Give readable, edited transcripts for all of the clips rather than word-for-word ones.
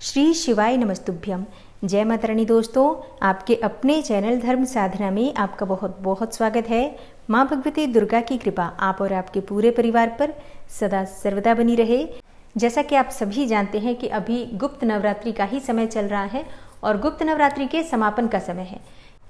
श्री शिवाय नमस्तुभ्यम। जय माता रानी। दोस्तों, आपके अपने चैनल धर्म साधना में आपका बहुत बहुत स्वागत है। माँ भगवती दुर्गा की कृपा आप और आपके पूरे परिवार पर सदा सर्वदा बनी रहे। जैसा कि आप सभी जानते हैं कि अभी गुप्त नवरात्रि का ही समय चल रहा है और गुप्त नवरात्रि के समापन का समय है।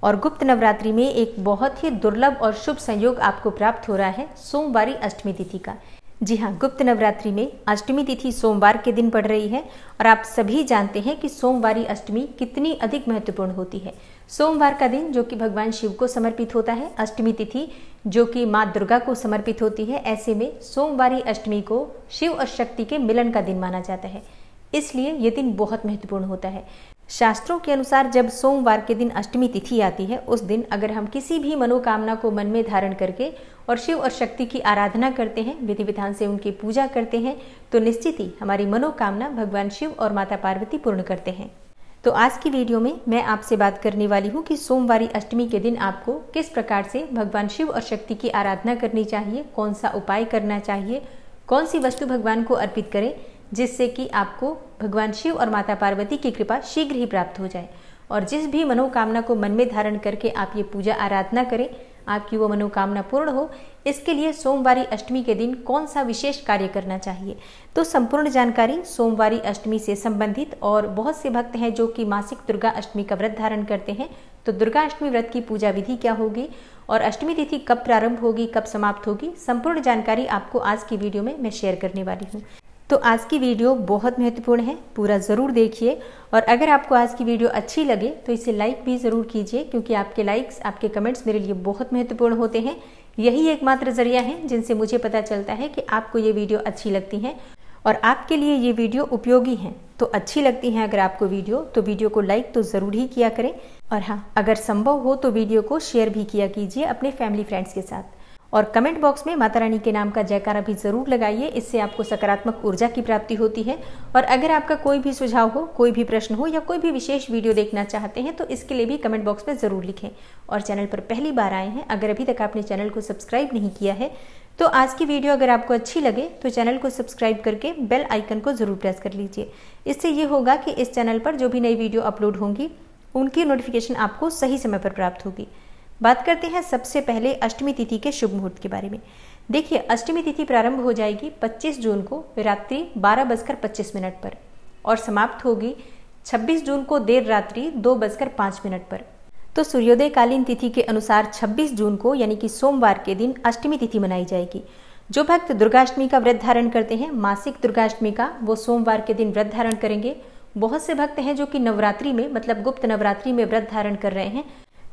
और गुप्त नवरात्रि में एक बहुत ही दुर्लभ और शुभ संयोग आपको प्राप्त हो रहा है सोमवारी अष्टमी तिथि का। जी हाँ, गुप्त नवरात्रि में अष्टमी तिथि सोमवार के दिन पड़ रही है और आप सभी जानते हैं कि सोमवारी अष्टमी कितनी अधिक महत्वपूर्ण होती है। सोमवार का दिन जो कि भगवान शिव को समर्पित होता है, अष्टमी तिथि जो कि माँ दुर्गा को समर्पित होती है। ऐसे में सोमवारी अष्टमी को शिव और शक्ति के मिलन का दिन माना जाता है, इसलिए ये दिन बहुत महत्वपूर्ण होता है। शास्त्रों के अनुसार जब सोमवार के दिन अष्टमी तिथि आती है, उस दिन अगर हम किसी भी मनोकामना को मन में धारण करके और शिव और शक्ति की आराधना करते हैं, विधि विधान से उनकी पूजा करते हैं, तो निश्चित ही हमारी मनोकामना भगवान शिव और माता पार्वती पूर्ण करते हैं। तो आज की वीडियो में मैं आपसे बात करने वाली हूँ कि सोमवारी अष्टमी के दिन आपको किस प्रकार से भगवान शिव और शक्ति की आराधना करनी चाहिए, कौन सा उपाय करना चाहिए, कौन सी वस्तु भगवान को अर्पित करें जिससे कि आपको भगवान शिव और माता पार्वती की कृपा शीघ्र ही प्राप्त हो जाए। और जिस भी मनोकामना को मन में धारण करके आप ये पूजा आराधना करें, आपकी वो मनोकामना पूर्ण हो, इसके लिए सोमवारी अष्टमी के दिन कौन सा विशेष कार्य करना चाहिए। तो संपूर्ण जानकारी सोमवारी अष्टमी से संबंधित, और बहुत से भक्त हैं जो कि मासिक दुर्गा अष्टमी का व्रत धारण करते हैं, तो दुर्गा अष्टमी व्रत की पूजा विधि क्या होगी और अष्टमी तिथि कब प्रारंभ होगी, कब समाप्त होगी, संपूर्ण जानकारी आपको आज की वीडियो में मैं शेयर करने वाली हूँ। तो आज की वीडियो बहुत महत्वपूर्ण है, पूरा ज़रूर देखिए। और अगर आपको आज की वीडियो अच्छी लगे तो इसे लाइक भी ज़रूर कीजिए, क्योंकि आपके लाइक्स, आपके कमेंट्स मेरे लिए बहुत महत्वपूर्ण होते हैं। यही एकमात्र जरिया है जिनसे मुझे पता चलता है कि आपको ये वीडियो अच्छी लगती हैं और आपके लिए ये वीडियो उपयोगी हैं। तो अच्छी लगती हैं अगर आपको वीडियो, तो वीडियो को लाइक तो ज़रूर ही किया करें। और हाँ, अगर संभव हो तो वीडियो को शेयर भी किया कीजिए अपने फैमिली फ्रेंड्स के साथ। और कमेंट बॉक्स में माता रानी के नाम का जयकारा भी ज़रूर लगाइए, इससे आपको सकारात्मक ऊर्जा की प्राप्ति होती है। और अगर आपका कोई भी सुझाव हो, कोई भी प्रश्न हो या कोई भी विशेष वीडियो देखना चाहते हैं, तो इसके लिए भी कमेंट बॉक्स में ज़रूर लिखें। और चैनल पर पहली बार आए हैं, अगर अभी तक आपने चैनल को सब्सक्राइब नहीं किया है, तो आज की वीडियो अगर आपको अच्छी लगे तो चैनल को सब्सक्राइब करके बेल आइकन को ज़रूर प्रेस कर लीजिए। इससे ये होगा कि इस चैनल पर जो भी नई वीडियो अपलोड होंगी उनकी नोटिफिकेशन आपको सही समय पर प्राप्त होगी। बात करते हैं सबसे पहले अष्टमी तिथि के शुभ मुहूर्त के बारे में। देखिए, अष्टमी तिथि प्रारंभ हो जाएगी 25 जून को रात्रि 12:25 पर और समाप्त होगी 26 जून को देर रात्रि 2:05 पर। तो सूर्योदय कालीन तिथि के अनुसार 26 जून को यानी कि सोमवार के दिन अष्टमी तिथि मनाई जाएगी। जो भक्त दुर्गाष्टमी का व्रत धारण करते हैं, मासिक दुर्गाष्टमी का, वो सोमवार के दिन व्रत धारण करेंगे। बहुत से भक्त हैं जो कि नवरात्रि में, मतलब गुप्त नवरात्रि में व्रत धारण कर रहे हैं।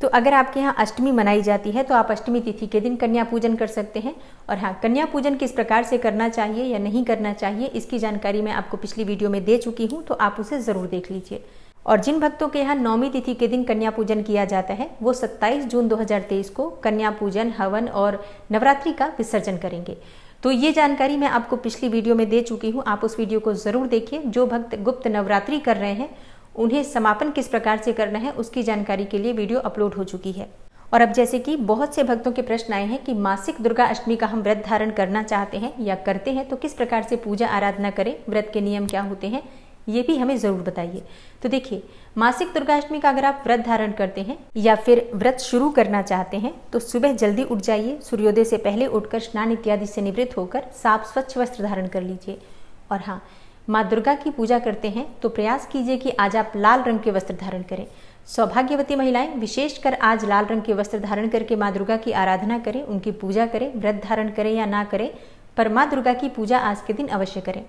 तो अगर आपके यहाँ अष्टमी मनाई जाती है तो आप अष्टमी तिथि के दिन कन्या पूजन कर सकते हैं। और हाँ, कन्या पूजन किस प्रकार से करना चाहिए या नहीं करना चाहिए, इसकी जानकारी मैं आपको पिछली वीडियो में दे चुकी हूँ, तो आप उसे ज़रूर देख लीजिए। और जिन भक्तों के यहाँ नौमी तिथि के दिन कन्या पूजन किया जाता है, वो 27 जून 2023 को कन्या पूजन, हवन और नवरात्रि का विसर्जन करेंगे। तो ये जानकारी मैं आपको पिछली वीडियो में दे चुकी हूँ, आप उस वीडियो को ज़रूर देखिए। जो भक्त गुप्त नवरात्रि कर रहे हैं उन्हें समापन किस प्रकार से करना है उसकी जानकारी के लिए वीडियो अपलोड हो चुकी है। और अब जैसे कि बहुत से भक्तों के प्रश्न आए हैं कि मासिक दुर्गा अष्टमी का हम व्रत धारण करना चाहते हैं या करते हैं, तो किस प्रकार से पूजा आराधना करें, व्रत के नियम क्या होते हैं, ये भी हमें ज़रूर बताइए। तो देखिए, मासिक दुर्गा अष्टमी का अगर आप व्रत धारण करते हैं या फिर व्रत शुरू करना चाहते हैं, तो सुबह जल्दी उठ जाइए, सूर्योदय से पहले उठकर स्नान इत्यादि से निवृत्त होकर साफ स्वच्छ वस्त्र धारण कर लीजिए। और हाँ, माँ दुर्गा की पूजा करते हैं तो प्रयास कीजिए कि आज आप लाल रंग के वस्त्र धारण करें। सौभाग्यवती महिलाएं विशेषकर आज लाल रंग के वस्त्र धारण करके माँ दुर्गा की आराधना करें, उनकी पूजा करें। व्रत धारण करें या ना करें, पर माँ दुर्गा की पूजा आज के दिन अवश्य करें।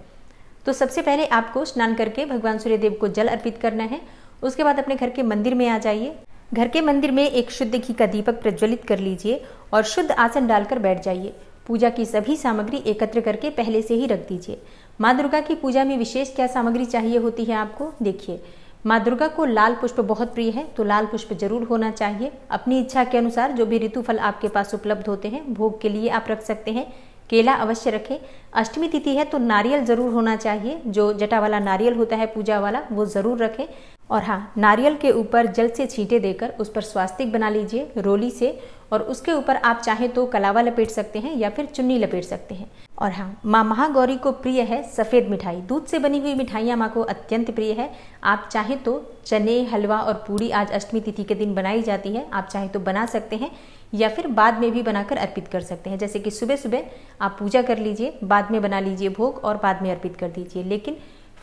तो सबसे पहले आपको स्नान करके भगवान सूर्यदेव को जल अर्पित करना है। उसके बाद अपने घर के मंदिर में आ जाइए। घर के मंदिर में एक शुद्ध घी का दीपक प्रज्वलित कर लीजिए और शुद्ध आसन डालकर बैठ जाइए। पूजा की सभी सामग्री एकत्र करके पहले से ही रख दीजिए। माँ दुर्गा की पूजा में विशेष क्या सामग्री चाहिए होती है आपको, देखिए, माँ दुर्गा को लाल पुष्प बहुत प्रिय है, तो लाल पुष्प जरूर होना चाहिए। अपनी इच्छा के अनुसार जो भी ऋतु फल आपके पास उपलब्ध होते हैं, भोग के लिए आप रख सकते हैं। केला अवश्य रखें। अष्टमी तिथि है तो नारियल जरूर होना चाहिए, जो जटा वाला नारियल होता है पूजा वाला, वो जरूर रखें। और हाँ, नारियल के ऊपर जल से छींटे देकर उस पर स्वास्तिक बना लीजिए रोली से, और उसके ऊपर आप चाहे तो कलावा लपेट सकते हैं या फिर चुन्नी लपेट सकते हैं। और हाँ, माँ महागौरी को प्रिय है सफ़ेद मिठाई। दूध से बनी हुई मिठाइयाँ माँ को अत्यंत प्रिय है। आप चाहे तो चने, हलवा और पूड़ी आज अष्टमी तिथि के दिन बनाई जाती है, आप चाहे तो बना सकते हैं या फिर बाद में भी बनाकर अर्पित कर सकते हैं। जैसे कि सुबह सुबह आप पूजा कर लीजिए, बाद में बना लीजिए भोग और बाद में अर्पित कर दीजिए। लेकिन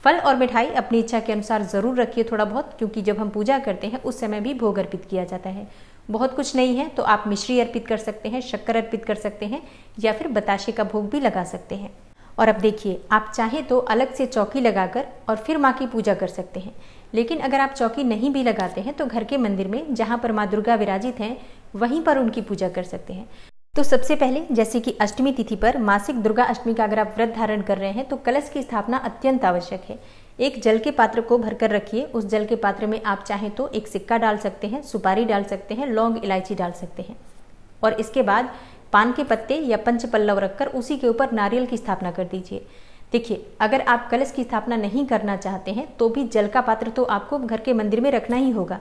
फल और मिठाई अपनी इच्छा के अनुसार ज़रूर रखिए थोड़ा बहुत, क्योंकि जब हम पूजा करते हैं उस समय भी भोग अर्पित किया जाता है। बहुत कुछ नहीं है तो आप मिश्री अर्पित कर सकते हैं, शक्कर अर्पित कर सकते हैं या फिर बताशे का भोग भी लगा सकते हैं। और अब देखिए, आप चाहें तो अलग से चौकी लगाकर और फिर माँ की पूजा कर सकते हैं। लेकिन अगर आप चौकी नहीं भी लगाते हैं तो घर के मंदिर में जहाँ पर माँ दुर्गा विराजित हैं वहीं पर उनकी पूजा कर सकते हैं। तो सबसे पहले, जैसे कि अष्टमी तिथि पर मासिक दुर्गा अष्टमी का अगर आप व्रत धारण कर रहे हैं तो कलश की स्थापना अत्यंत आवश्यक है। एक जल के पात्र को भरकर रखिए। उस जल के पात्र में आप चाहें तो एक सिक्का डाल सकते हैं, सुपारी डाल सकते हैं, लौंग इलायची डाल सकते हैं और इसके बाद पान के पत्ते या पंच पल्लव रखकर उसी के ऊपर नारियल की स्थापना कर दीजिए। देखिए, अगर आप कलश की स्थापना नहीं करना चाहते हैं तो भी जल का पात्र तो आपको घर के मंदिर में रखना ही होगा।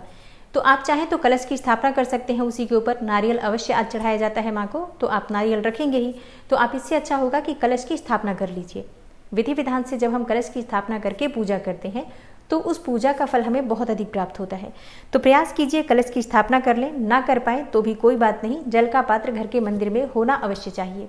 तो आप चाहें तो कलश की स्थापना कर सकते हैं, उसी के ऊपर नारियल अवश्य आज चढ़ाया जाता है माँ को, तो आप नारियल रखेंगे ही, तो आप इससे अच्छा होगा कि कलश की स्थापना कर लीजिए। विधि विधान से जब हम कलश की स्थापना करके पूजा करते हैं तो उस पूजा का फल हमें बहुत अधिक प्राप्त होता है। तो प्रयास कीजिए कलश की स्थापना कर लें, ना कर पाए तो भी कोई बात नहीं, जल का पात्र घर के मंदिर में होना अवश्य चाहिए।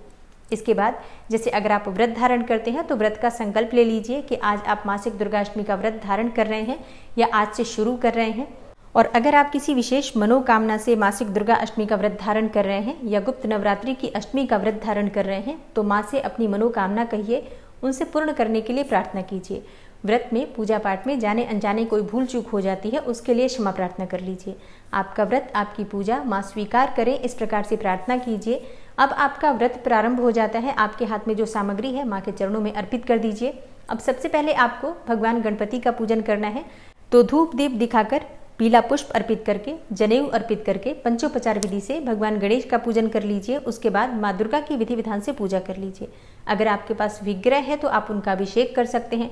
इसके बाद, जैसे अगर आप व्रत धारण करते हैं तो व्रत का संकल्प ले लीजिए कि आज आप मासिक दुर्गाष्टमी का व्रत धारण कर रहे हैं या आज से शुरू कर रहे हैं। और अगर आप किसी विशेष मनोकामना से मासिक दुर्गा अष्टमी का व्रत धारण कर रहे हैं या गुप्त नवरात्रि की अष्टमी का व्रत धारण कर रहे हैं तो माँ से अपनी मनोकामना कहिए, उनसे पूर्ण करने के लिए प्रार्थना कीजिए। व्रत में, पूजा पाठ में जाने अनजाने कोई भूल चूक हो जाती है, उसके लिए क्षमा प्रार्थना कर लीजिए। आपका व्रत, आपकी पूजा माँ स्वीकार करें, इस प्रकार से प्रार्थना कीजिए। अब आपका व्रत प्रारंभ हो जाता है। आपके हाथ में जो सामग्री है माँ के चरणों में अर्पित कर दीजिए। अब सबसे पहले आपको भगवान गणपति का पूजन करना है, तो धूप दीप दिखाकर, पीला पुष्प अर्पित करके, जनेऊ अर्पित करके पंचोपचार विधि से भगवान गणेश का पूजन कर लीजिए। उसके बाद माँ दुर्गा की विधि विधान से पूजा कर लीजिए। अगर आपके पास विग्रह है तो आप उनका अभिषेक कर सकते हैं,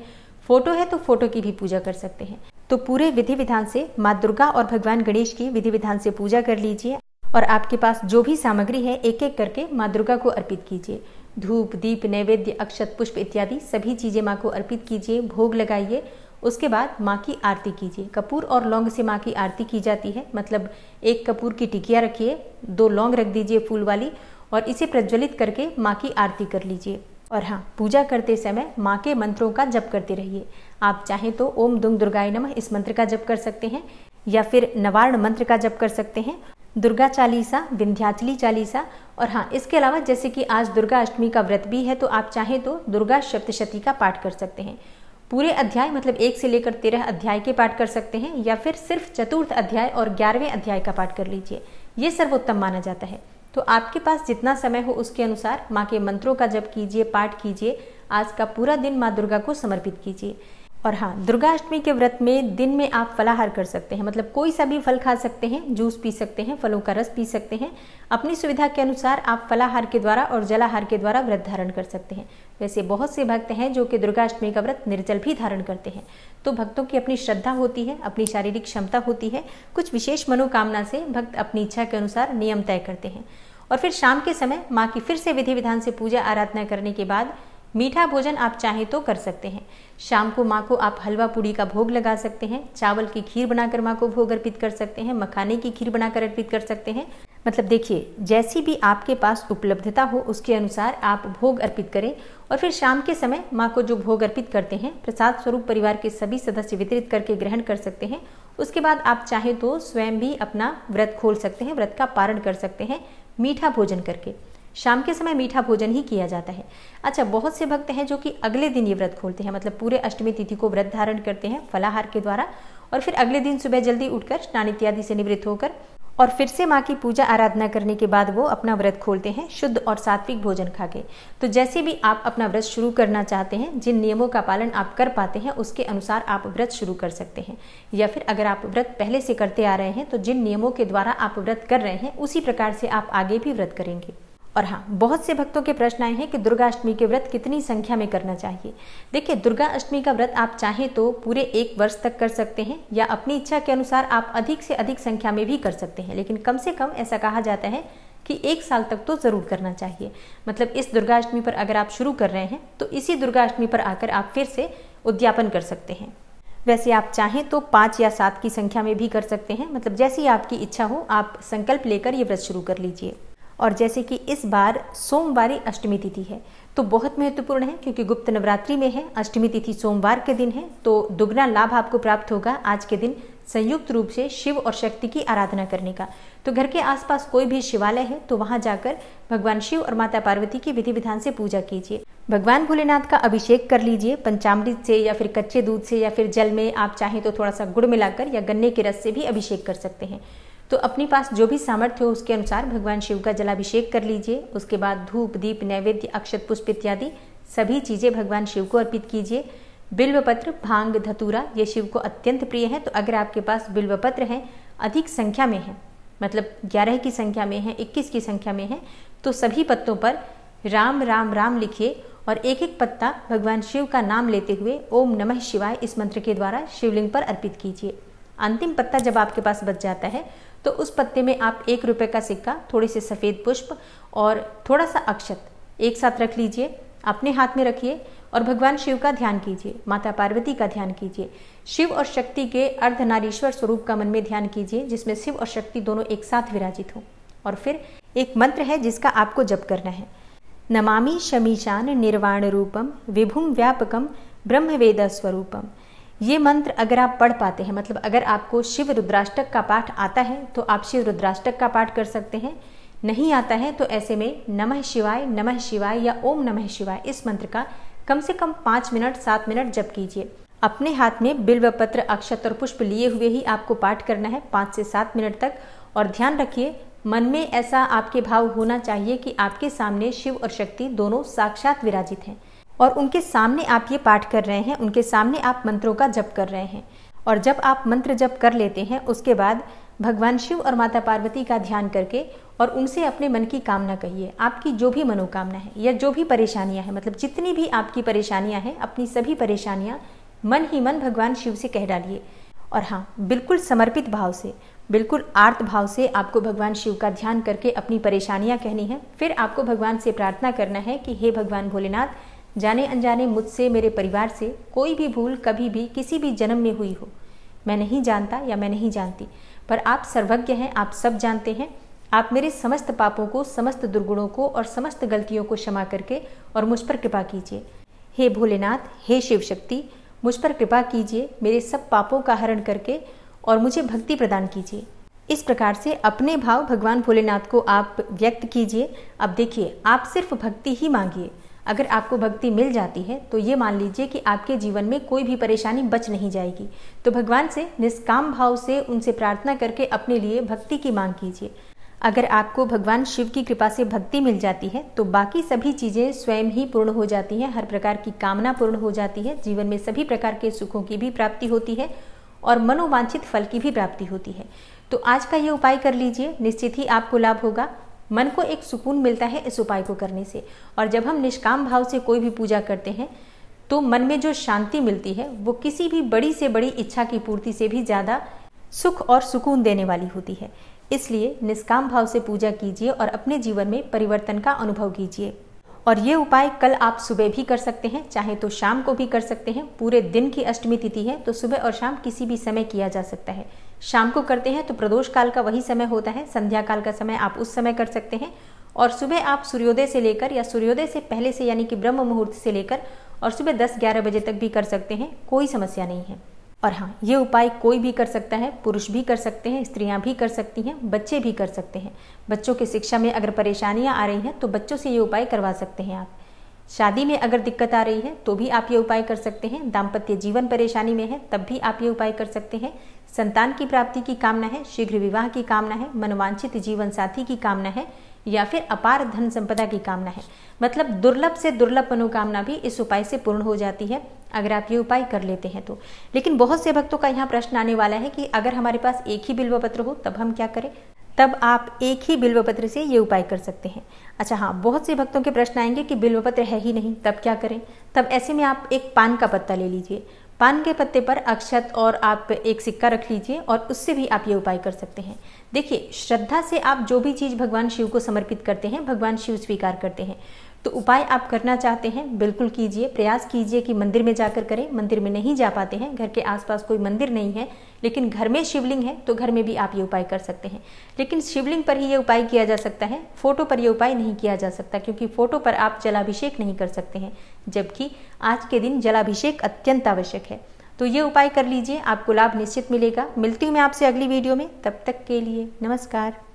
फोटो है तो फोटो की भी पूजा कर सकते हैं। तो पूरे विधि विधान से माँ दुर्गा और भगवान गणेश की विधि विधान से पूजा कर लीजिए और आपके पास जो भी सामग्री है एक एक करके माँ दुर्गा को अर्पित कीजिए। धूप, दीप, नैवेद्य, अक्षत, पुष्प इत्यादि सभी चीजें माँ को अर्पित कीजिए, भोग लगाइए। उसके बाद माँ की आरती कीजिए। कपूर और लौंग से माँ की आरती की जाती है, मतलब एक कपूर की टिकिया रखिए, 2 लौंग रख दीजिए फूल वाली और इसे प्रज्वलित करके माँ की आरती कर लीजिए। और हाँ, पूजा करते समय माँ के मंत्रों का जप करते रहिए। आप चाहें तो ओम दुंग दुर्गाय नमः इस मंत्र का जप कर सकते हैं या फिर नवार्ण मंत्र का जप कर सकते हैं, दुर्गा चालीसा, विंध्याचली चालीसा। और हाँ, इसके अलावा जैसे कि आज दुर्गा अष्टमी का व्रत भी है तो आप चाहें तो दुर्गा सप्तशती का पाठ कर सकते हैं। पूरे अध्याय, मतलब 1 से लेकर 13 अध्याय के पाठ कर सकते हैं या फिर सिर्फ चतुर्थ अध्याय और 11वें अध्याय का पाठ कर लीजिए। ये सर्वोत्तम माना जाता है। तो आपके पास जितना समय हो उसके अनुसार माँ के मंत्रों का जप कीजिए, पाठ कीजिए। आज का पूरा दिन माँ दुर्गा को समर्पित कीजिए। और हाँ, दुर्गा अष्टमी के व्रत में दिन में आप फलाहार कर सकते हैं, मतलब कोई सा भी फल खा सकते हैं, जूस पी सकते हैं, फलों का रस पी सकते हैं। अपनी सुविधा के अनुसार आप फलाहार के द्वारा और जलाहार के द्वारा व्रत धारण कर सकते हैं। वैसे बहुत से भक्त हैं जो कि दुर्गा अष्टमी का व्रत निर्जल भी धारण करते हैं। तो भक्तों की अपनी श्रद्धा होती है, अपनी शारीरिक क्षमता होती है, कुछ विशेष मनोकामना से भक्त अपनी इच्छा के अनुसार नियम तय करते हैं। और फिर शाम के समय माँ की फिर से विधि विधान से पूजा आराधना करने के बाद मीठा भोजन आप चाहें तो कर सकते हैं। शाम को माँ को आप हलवा पूड़ी का भोग लगा सकते हैं, चावल की खीर बनाकर माँ को भोग अर्पित कर सकते हैं, मखाने की खीर बनाकर अर्पित कर सकते हैं। मतलब देखिए, जैसी भी आपके पास उपलब्धता हो उसके अनुसार आप भोग अर्पित करें। और फिर शाम के समय माँ को जो भोग अर्पित करते हैं प्रसाद स्वरूप परिवार के सभी सदस्य वितरित करके ग्रहण कर सकते हैं। उसके बाद आप चाहें तो स्वयं भी अपना व्रत खोल सकते हैं, व्रत का पारण कर सकते हैं मीठा भोजन करके। शाम के समय मीठा भोजन ही किया जाता है। अच्छा, बहुत से भक्त हैं जो कि अगले दिन ये व्रत खोलते हैं, मतलब पूरे अष्टमी तिथि को व्रत धारण करते हैं फलाहार के द्वारा और फिर अगले दिन सुबह जल्दी उठकर स्नान इत्यादि से निवृत्त होकर और फिर से माँ की पूजा आराधना करने के बाद वो अपना व्रत खोलते हैं शुद्ध और सात्विक भोजन खाके। तो जैसे भी आप अपना व्रत शुरू करना चाहते हैं, जिन नियमों का पालन आप कर पाते हैं उसके अनुसार आप व्रत शुरू कर सकते हैं। या फिर अगर आप व्रत पहले से करते आ रहे हैं तो जिन नियमों के द्वारा आप व्रत कर रहे हैं उसी प्रकार से आप आगे भी व्रत करेंगे। और हाँ, बहुत से भक्तों के प्रश्न आए हैं कि दुर्गा अष्टमी के व्रत कितनी संख्या में करना चाहिए। देखिए, दुर्गा अष्टमी का व्रत आप चाहें तो पूरे 1 वर्ष तक कर सकते हैं या अपनी इच्छा के अनुसार आप अधिक से अधिक संख्या में भी कर सकते हैं, लेकिन कम से कम ऐसा कहा जाता है कि 1 साल तक तो ज़रूर करना चाहिए। मतलब इस दुर्गाष्टमी पर अगर आप शुरू कर रहे हैं तो इसी दुर्गाष्टमी पर आकर आप फिर से उद्यापन कर सकते हैं। वैसे आप चाहें तो 5 या 7 की संख्या में भी कर सकते हैं, मतलब जैसी आपकी इच्छा हो आप संकल्प लेकर ये व्रत शुरू कर लीजिए। और जैसे कि इस बार सोमवारी अष्टमी तिथि है तो बहुत महत्वपूर्ण है, क्योंकि गुप्त नवरात्रि में है, अष्टमी तिथि सोमवार के दिन है, तो दुगना लाभ आपको प्राप्त होगा आज के दिन संयुक्त रूप से शिव और शक्ति की आराधना करने का। तो घर के आसपास कोई भी शिवालय है तो वहां जाकर भगवान शिव और माता पार्वती की विधि विधान से पूजा कीजिए। भगवान भोलेनाथ का अभिषेक कर लीजिए पंचामृत से या फिर कच्चे दूध से, या फिर जल में आप चाहें तो थोड़ा सा गुड़ मिलाकर या गन्ने के रस से भी अभिषेक कर सकते हैं। तो अपने पास जो भी सामर्थ्य हो उसके अनुसार भगवान शिव का जलाभिषेक कर लीजिए। उसके बाद धूप दीप नैवेद्य अक्षत पुष्प इत्यादि सभी चीजें भगवान शिव को अर्पित कीजिए। बिल्वपत्र भांग धतूरा ये शिव को अत्यंत प्रिय है, तो अगर आपके पास बिल्वपत्र हैं अधिक संख्या में है, मतलब 11 की संख्या में है, 21 की संख्या में है, तो सभी पत्तों पर राम राम राम लिखिए और एक एक पत्ता भगवान शिव का नाम लेते हुए ओम नमः शिवाय इस मंत्र के द्वारा शिवलिंग पर अर्पित कीजिए। अंतिम पत्ता जब आपके पास बच जाता है तो उस पत्ते में आप 1 रुपये का सिक्का, थोड़े से सफ़ेद पुष्प और थोड़ा सा अक्षत एक साथ रख लीजिए, अपने हाथ में रखिए और भगवान शिव का ध्यान कीजिए, माता पार्वती का ध्यान कीजिए, शिव और शक्ति के अर्धनारीश्वर स्वरूप का मन में ध्यान कीजिए, जिसमें शिव और शक्ति दोनों एक साथ विराजित हों। और फिर एक मंत्र है जिसका आपको जप करना है, नमामि शमीशान निर्वाण रूपम विभुम व्यापकम ब्रह्म वेद स्वरूपम। ये मंत्र अगर आप पढ़ पाते हैं, मतलब अगर आपको शिव रुद्राष्टक का पाठ आता है तो आप शिव रुद्राष्टक का पाठ कर सकते हैं, नहीं आता है तो ऐसे में नमः शिवाय या ओम नमः शिवाय इस मंत्र का कम से कम 5 मिनट 7 मिनट जप कीजिए। अपने हाथ में बिल्वपत्र अक्षत और पुष्प लिए हुए ही आपको पाठ करना है 5 से 7 मिनट तक। और ध्यान रखिए मन में ऐसा आपके भाव होना चाहिए कि आपके सामने शिव और शक्ति दोनों साक्षात विराजित हैं और उनके सामने आप ये पाठ कर रहे हैं, उनके सामने आप मंत्रों का जप कर रहे हैं। और जब आप मंत्र जप कर लेते हैं उसके बाद भगवान शिव और माता पार्वती का ध्यान करके और उनसे अपने मन की कामना कहिए। आपकी जो भी मनोकामना है या जो भी परेशानियां हैं, मतलब जितनी भी आपकी परेशानियां हैं, अपनी सभी परेशानियां मन ही मन भगवान शिव से कह डालिए। और हाँ, बिल्कुल समर्पित भाव से, बिल्कुल आर्त भाव से आपको भगवान शिव का ध्यान करके अपनी परेशानियां कहनी है। फिर आपको भगवान से प्रार्थना करना है कि हे भगवान भोलेनाथ, जाने अनजाने मुझसे, मेरे परिवार से कोई भी भूल कभी भी किसी भी जन्म में हुई हो, मैं नहीं जानता या मैं नहीं जानती, पर आप सर्वज्ञ हैं, आप सब जानते हैं। आप मेरे समस्त पापों को, समस्त दुर्गुणों को और समस्त गलतियों को क्षमा करके और मुझ पर कृपा कीजिए। हे भोलेनाथ, हे शिव शक्ति, मुझ पर कृपा कीजिए, मेरे सब पापों का हरण करके और मुझे भक्ति प्रदान कीजिए। इस प्रकार से अपने भाव भगवान भोलेनाथ को आप व्यक्त कीजिए। अब देखिए, आप सिर्फ भक्ति ही मांगिए। अगर आपको भक्ति मिल जाती है तो ये मान लीजिए कि आपके जीवन में कोई भी परेशानी बच नहीं जाएगी। तो भगवान से निष्काम भाव से उनसे प्रार्थना करके अपने लिए भक्ति की मांग कीजिए। अगर आपको भगवान शिव की कृपा से भक्ति मिल जाती है तो बाकी सभी चीज़ें स्वयं ही पूर्ण हो जाती हैं, हर प्रकार की कामना पूर्ण हो जाती है, जीवन में सभी प्रकार के सुखों की भी प्राप्ति होती है और मनोवांछित फल की भी प्राप्ति होती है। तो आज का ये उपाय कर लीजिए, निश्चित ही आपको लाभ होगा। मन को एक सुकून मिलता है इस उपाय को करने से। और जब हम निष्काम भाव से कोई भी पूजा करते हैं तो मन में जो शांति मिलती है वो किसी भी बड़ी से बड़ी इच्छा की पूर्ति से भी ज़्यादा सुख और सुकून देने वाली होती है। इसलिए निष्काम भाव से पूजा कीजिए और अपने जीवन में परिवर्तन का अनुभव कीजिए। और ये उपाय कल आप सुबह भी कर सकते हैं, चाहे तो शाम को भी कर सकते हैं। पूरे दिन की अष्टमी तिथि है तो सुबह और शाम किसी भी समय किया जा सकता है। शाम को करते हैं तो प्रदोष काल का वही समय होता है, संध्या काल का समय आप उस समय कर सकते हैं। और सुबह आप सूर्योदय से लेकर या सूर्योदय से पहले से यानी कि ब्रह्म मुहूर्त से लेकर और सुबह 10-11 बजे तक भी कर सकते हैं, कोई समस्या नहीं है। और हाँ, ये उपाय कोई भी कर सकता है, पुरुष भी कर सकते हैं, स्त्रियां भी कर सकती हैं, बच्चे भी कर सकते हैं। बच्चों की शिक्षा में अगर परेशानियां आ रही हैं तो बच्चों से ये उपाय करवा सकते हैं आप। शादी में अगर दिक्कत आ रही है तो भी आप ये उपाय कर सकते हैं। दाम्पत्य जीवन परेशानी में है तब भी आप ये उपाय कर सकते हैं। संतान की प्राप्ति की कामना है, शीघ्र विवाह की कामना है, मनोवांछित जीवन साथी की कामना है या फिर अपार धन संपदा की कामना है, मतलब दुर्लभ से दुर्लभ मनोकामना भी इस उपाय से पूर्ण हो जाती है अगर आप ये उपाय कर लेते हैं तो। लेकिन बहुत से भक्तों का यहाँ प्रश्न आने वाला है कि अगर हमारे पास एक ही बिल्वपत्र हो तब हम क्या करें? तब आप एक ही बिल्वपत्र से ये उपाय कर सकते हैं। अच्छा हाँ, बहुत से भक्तों के प्रश्न आएंगे कि बिल्वपत्र है ही नहीं, तब क्या करें? तब ऐसे में आप एक पान का पत्ता ले लीजिए। पान के पत्ते पर अक्षत और आप एक सिक्का रख लीजिए और उससे भी आप ये उपाय कर सकते हैं। देखिए, श्रद्धा से आप जो भी चीज़ भगवान शिव को समर्पित करते हैं, भगवान शिव स्वीकार करते हैं। तो उपाय आप करना चाहते हैं, बिल्कुल कीजिए, प्रयास कीजिए कि मंदिर में जाकर करें। मंदिर में नहीं जा पाते हैं, घर के आसपास कोई मंदिर नहीं है, लेकिन घर में शिवलिंग है, तो घर में भी आप ये उपाय कर सकते हैं। लेकिन शिवलिंग पर ही ये उपाय किया जा सकता है, फोटो पर ये उपाय नहीं किया जा सकता, क्योंकि फोटो पर आप जलाभिषेक नहीं कर सकते हैं, जबकि आज के दिन जलाभिषेक अत्यंत आवश्यक है। तो ये उपाय कर लीजिए, आपको लाभ निश्चित मिलेगा। मिलती हूँ मैं आपसे अगली वीडियो में, तब तक के लिए नमस्कार।